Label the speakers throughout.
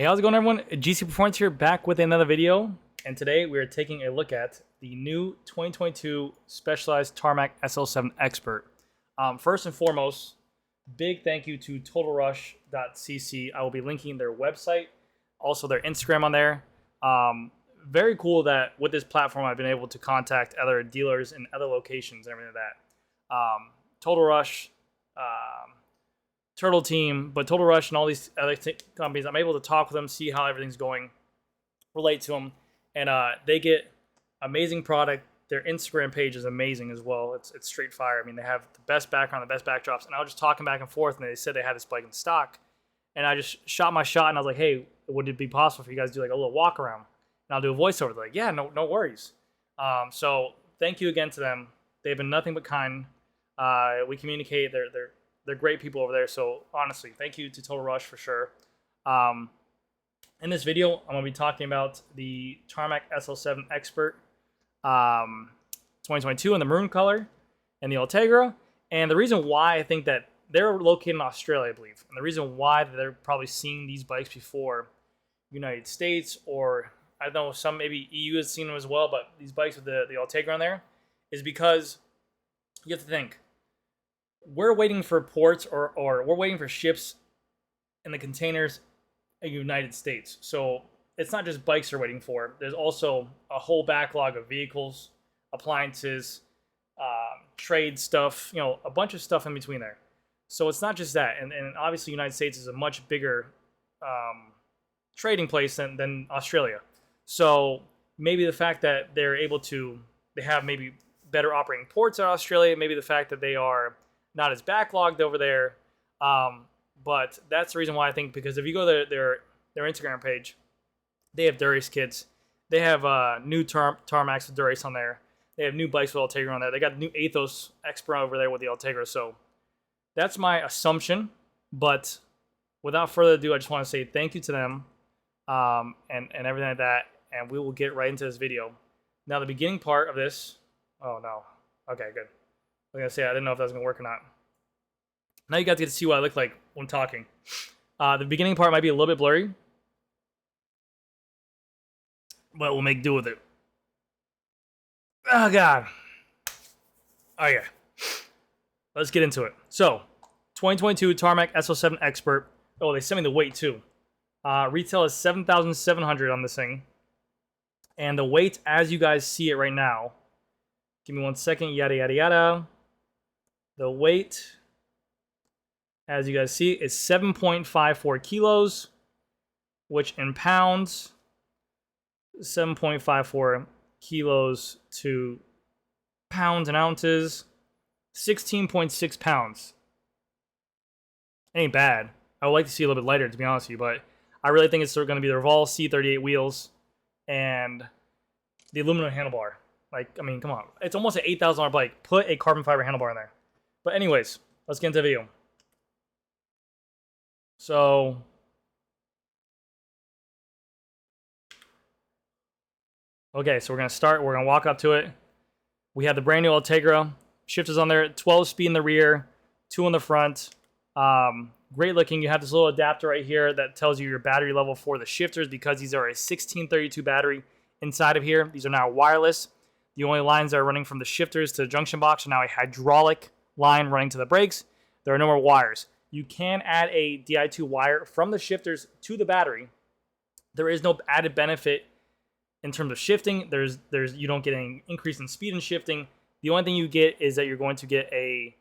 Speaker 1: Hey, how's it going, everyone? GC Performance here, back with another video. And today we are taking a look at the new 2022 Specialized Tarmac SL7 Expert. First and foremost, big thank you to TotalRush.cc. I will be linking their website, also their Instagram on there. Very cool that with this platform I've been able to contact other dealers in other locations and everything like that. Total Rush, Turtle Team, but Total Rush and all these other companies, I'm able to talk with them, see how everything's going, relate to them, and they get amazing product. Their Instagram page is amazing as well. It's straight fire. I mean, they have the best background, the best backdrops, and I was just talking back and forth, and they said they had this bike in stock, and I just shot my shot, and I was like, hey, would it be possible for you guys to do like a little walk around, and I'll do a voiceover. They're like, yeah, no worries. So thank you again to them. They've been nothing but kind. We communicate. They're great people over there. So honestly, thank you to Total Rush for sure. In this video, I'm going to be talking about the Tarmac SL7 Expert 2022 in the maroon color and the Ultegra. And the reason why I think that they're located in Australia, I believe. And the reason why they're probably seeing these bikes before United States, or I don't know, some maybe EU has seen them as well, but these bikes with the Ultegra on there is because you have to think. We're waiting for ports or we're waiting for ships in the containers in the United States. So it's not just bikes they're waiting for. There's also a whole backlog of vehicles, appliances, trade stuff, a bunch of stuff in between there. So it's not just that. And obviously the United States is a much bigger trading place than Australia. So maybe the fact that they're able to, they have maybe better operating ports in Australia, maybe the fact that they are not as backlogged over there, but that's the reason why I think, because if you go to their Instagram page, they have Durace kits. They have new Tarmacs with Durace on there. They have new bikes with Ultegra on there. They got new Athos Expert over there with the Ultegra. So that's my assumption. But without further ado, I just want to say thank you to them and everything like that. And we will get right into this video. Now, the beginning part of this. Oh, no. Okay, good. I was going to say, I didn't know if that was going to work or not. Now you guys get to see what I look like when talking. The beginning part might be a little bit blurry, but we'll make do with it. Oh, God. Oh, yeah. Let's get into it. So, 2022 Tarmac SL7 Expert. Oh, they sent me the weight, too. Retail is $7,700 on this thing. And the weight, as you guys see it right now, give me 1 second, yada, yada, yada. The weight, as you guys see, is 7.54 kilos, which in pounds, 7.54 kilos to pounds and ounces, 16.6 pounds. Ain't bad. I would like to see a little bit lighter, to be honest with you, but I really think it's going to be the Revolve C38 wheels and the aluminum handlebar. Like, I mean, come on. It's almost an $8,000 bike. Put a carbon fiber handlebar in there. But anyways, let's get into the video. So, okay, so we're going to start. We're going to walk up to it. We have the brand new Ultegra. Shifters on there. 12 speed in the rear. 2 in the front. Great looking. You have this little adapter right here that tells you your battery level for the shifters, because these are a 1632 battery inside of here. These are now wireless. The only lines that are running from the shifters to the junction box are now a hydraulic line running to the brakes. There are no more wires. You can add a Di2 wire from the shifters to the battery. There is no added benefit in terms of shifting. You don't get an increase in speed in shifting. The only thing you get is that you're going to get you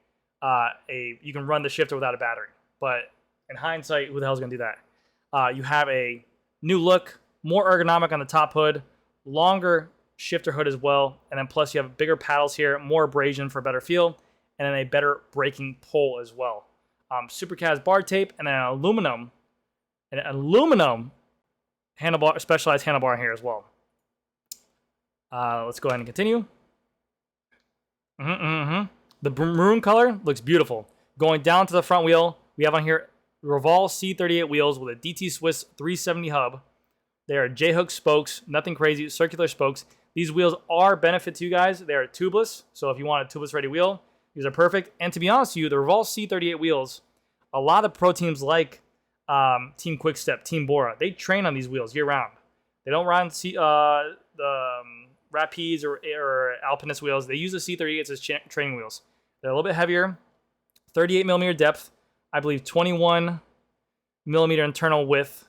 Speaker 1: can run the shifter without a battery. But in hindsight, who the hell is going to do that? You have a new look, more ergonomic on the top hood, longer shifter hood as well, and then plus you have bigger paddles here, more abrasion for a better feel, and then a better braking pull as well. Supercast bar tape, and then an aluminum handlebar, specialized handlebar here as well. Let's go ahead and continue. The maroon color looks beautiful. Going down to the front wheel, we have on here Revolve C38 wheels with a DT Swiss 370 hub. They are J-hook spokes, nothing crazy, circular spokes. These wheels are benefit to you guys. They are tubeless, so if you want a tubeless ready wheel, these are perfect. And to be honest with you, the Revolve C38 wheels, a lot of pro teams like Team Quickstep, Team Bora. They train on these wheels year round. They don't run the Rapides or Alpinist wheels. They use the C38s as training wheels. They're a little bit heavier, 38 millimeter depth, I believe 21 millimeter internal width,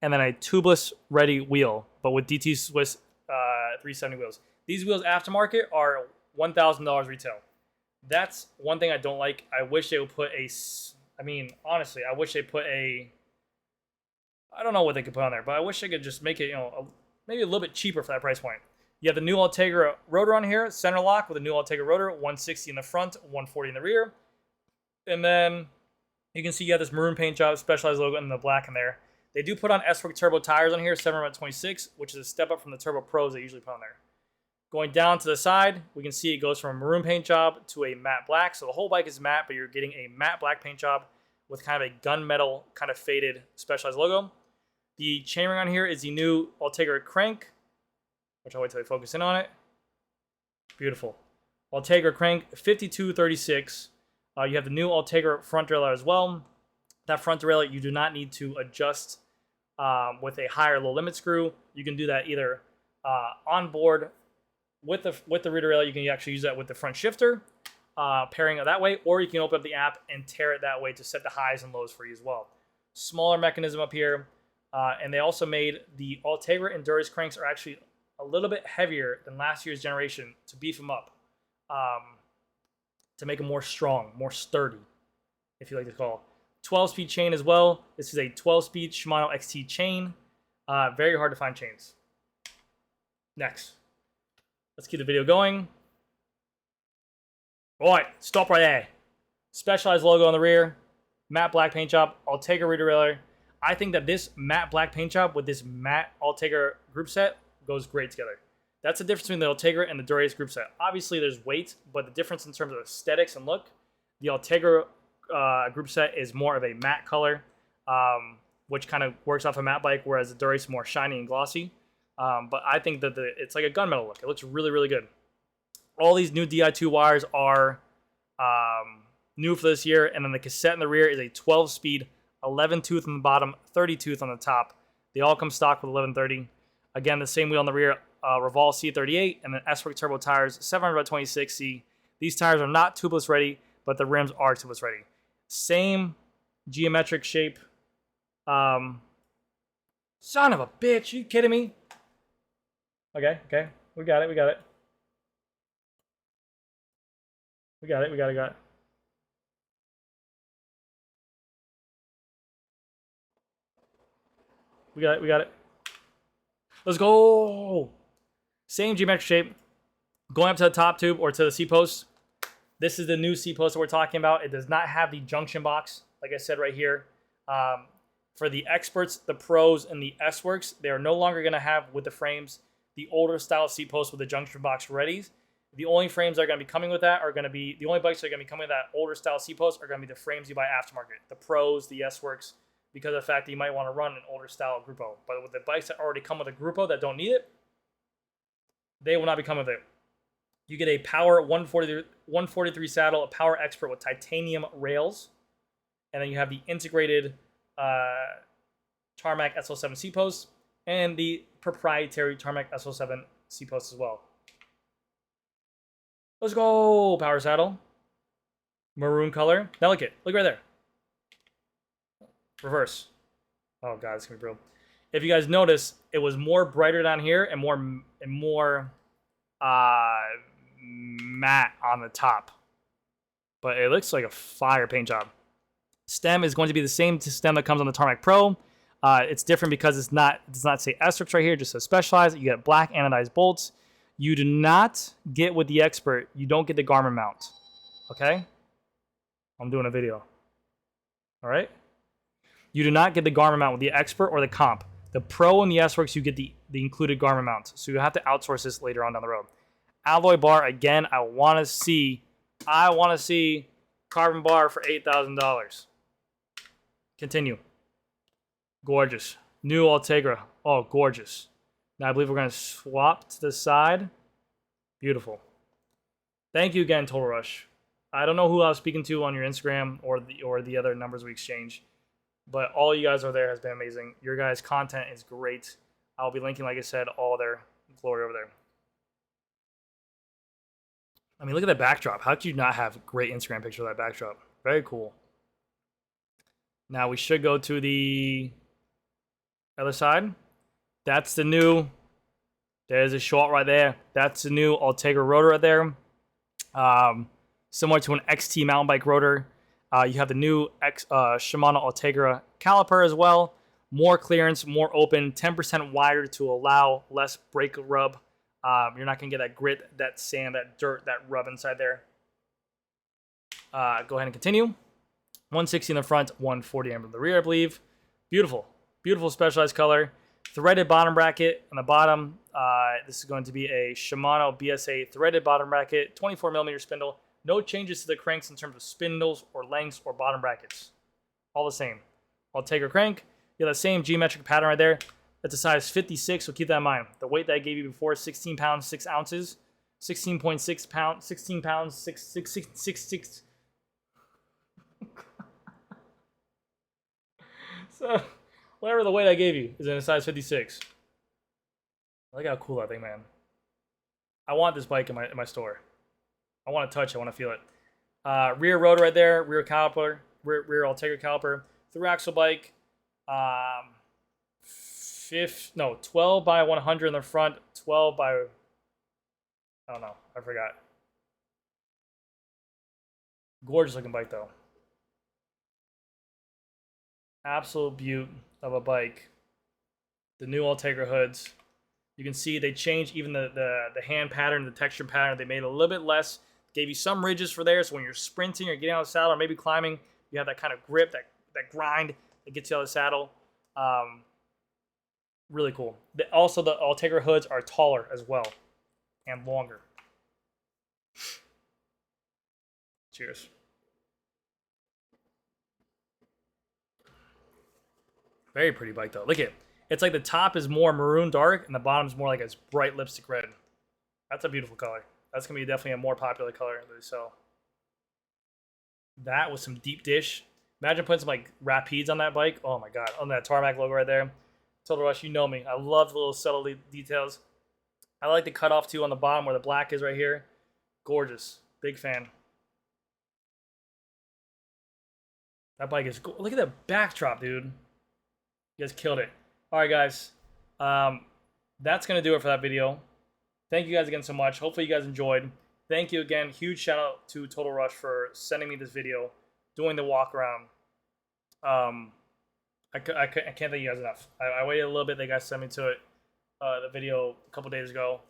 Speaker 1: and then a tubeless ready wheel, but with DT Swiss 370 wheels. These wheels aftermarket are $1,000 retail. That's one thing I don't like. I wish they would put honestly, I wish they put I don't know what they could put on there, but I wish they could just make it, maybe a little bit cheaper for that price point. You have the new Ultegra rotor on here, center lock with a new Ultegra rotor, 160 in the front, 140 in the rear. And then you can see you have this maroon paint job, Specialized logo, and the black in there. They do put on S-Work turbo tires on here, 7x26, which is a step up from the Turbo Pros they usually put on there. Going down to the side, we can see it goes from a maroon paint job to a matte black. So the whole bike is matte, but you're getting a matte black paint job with kind of a gunmetal, kind of faded Specialized logo. The chainring on here is the new Ultegra crank, which I'll wait till they focus in on it. Beautiful. Ultegra crank, 5236. You have the new Ultegra front derailleur as well. That front derailleur you do not need to adjust with a higher low limit screw. You can do that either on board with the rear derailleur. You can actually use that with the front shifter, pairing it that way, or you can open up the app and tear it that way to set the highs and lows for you as well. Smaller mechanism up here, and they also made the Ultegra Endurance cranks are actually a little bit heavier than last year's generation to beef them up, to make them more strong, more sturdy, if you like to call. 12-speed chain as well. This is a 12-speed Shimano XT chain. Very hard to find chains. Next. Let's keep the video going. All right, stop right there. Specialized logo on the rear. Matte black paint job. Ultegra rear derailleur. I think that this matte black paint job with this matte Ultegra group set goes great together. That's the difference between the Ultegra and the Dura-Ace group set. Obviously, there's weight, but the difference in terms of aesthetics and look, the Ultegra group set is more of a matte color, which kind of works off a matte bike, whereas the Dura-Ace is more shiny and glossy. But I think that it's like a gunmetal look. It looks really, really good. All these new Di2 wires are new for this year, and then the cassette in the rear is a 12-speed, 11-tooth on the bottom, 30-tooth on the top. They all come stock with 1130. Again, the same wheel on the rear, Revol C38, and then S-Work turbo tires, 700/26C. These tires are not tubeless ready, but the rims are tubeless ready. Same geometric shape. Son of a bitch, are you kidding me? Okay, we got it. We got it. Let's go. Same geometric shape. Going up to the top tube or to the C-post. This is the new C-post that we're talking about. It does not have the junction box, like I said right here. For the experts, the pros, and the S-Works, they are no longer going to have, with the frames, the older style C-post with the junction box ready. The only frames that are going to be coming with that are going to be, the only bikes that are going to be coming with that older style C-post are going to be the frames you buy aftermarket. The pros, the S-Works, because of the fact that you might want to run an older style Gruppo. But with the bikes that already come with a Gruppo that don't need it, they will not be coming with it. You get a Power 143 saddle, a Power Expert with titanium rails, and then you have the integrated Tarmac SL7 C-post and the proprietary Tarmac SL7 C-post as well. Let's go, Power Saddle. Maroon color. Now look right there. Reverse. Oh god, it's gonna be brutal. If you guys notice, it was more brighter down here and more matte on the top. But it looks like a fire paint job. Stem is going to be the same stem that comes on the Tarmac Pro. It's different because it does not say S-Works right here, it just says Specialized. You get black anodized bolts. You do not get with the Expert, you don't get the Garmin mount. Okay? I'm doing a video. Alright? You do not get the Garmin mount with the Expert or the Comp. The Pro and the S-Works, you get the included Garmin mount. So you have to outsource this later on down the road. Alloy bar, again, I want to see carbon bar for $8,000. Continue. Gorgeous. New Ultegra. Oh, gorgeous. Now I believe we're going to swap to the side. Beautiful. Thank you again, Total Rush. I don't know who I was speaking to on your Instagram or the other numbers we exchanged. But all you guys over there has been amazing. Your guys' content is great. I'll be linking, like I said, all their glory over there. I mean, look at that backdrop. How could you not have a great Instagram picture of that backdrop? Very cool. Now we should go to the other side. That's the new. There's a shot right there. That's the new Ultegra rotor right there. Similar to an XT mountain bike rotor. You have the new Shimano Ultegra caliper as well. More clearance, more open, 10% wider to allow less brake rub. You're not going to get that grit, that sand, that dirt, that rub inside there. Go ahead and continue. 160 in the front, 140 in the rear, I believe. Beautiful. Beautiful specialized color. Threaded bottom bracket on the bottom. This is going to be a Shimano BSA threaded bottom bracket, 24 millimeter spindle. No changes to the cranks in terms of spindles or lengths or bottom brackets. All the same. Ultegra crank. You have the same geometric pattern right there. That's a size 56, so keep that in mind. The weight that I gave you before is 16 pounds, 6 ounces. 16.6 pounds, 16 pounds, 6. So, whatever the weight I gave you is in a size 56. Look how cool that thing, man. I want this bike in my store. I want to touch it. I want to feel it. Rear rotor right there. Rear caliper. Rear Ultegra caliper. Through axle bike. 12 by 100 in the front. 12 by... I don't know. I forgot. Gorgeous looking bike, though. Absolute beaut of a bike. The new Ultegra hoods. You can see they changed even the hand pattern, the texture pattern. They made it a little bit less. Gave you some ridges for there, so when you're sprinting or getting out of the saddle or maybe climbing, you have that kind of grip, that grind that gets you out of the saddle. Really cool. Also, the Ultegra hoods are taller as well and longer. Cheers. Very pretty bike, though. Look at it. It's like the top is more maroon dark, and the bottom is more like a bright lipstick red. That's a beautiful color. That's going to be definitely a more popular color that they sell. That was some deep dish. Imagine putting some like Rapides on that bike. Oh my god. On that Tarmac logo right there. Total Rush, you know me. I love the little subtle details. I like the cutoff too on the bottom where the black is right here. Gorgeous. Big fan. That bike is cool. Look at that backdrop, dude. You guys killed it. Alright guys. That's going to do it for that video. Thank you guys again so much. Hopefully you guys enjoyed. Thank you again. Huge shout out to Total Rush for sending me this video, doing the walk around. I can't thank you guys enough. I waited a little bit. They guys sent me to it, the video a couple days ago.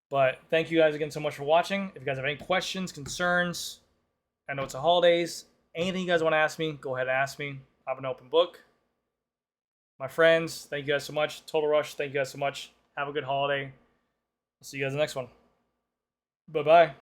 Speaker 1: But thank you guys again so much for watching. If you guys have any questions, concerns, I know it's the holidays. Anything you guys want to ask me, go ahead and ask me. I'm an open book. My friends, thank you guys so much. Total Rush, thank you guys so much. Have a good holiday. I'll see you guys in the next one. Bye-bye.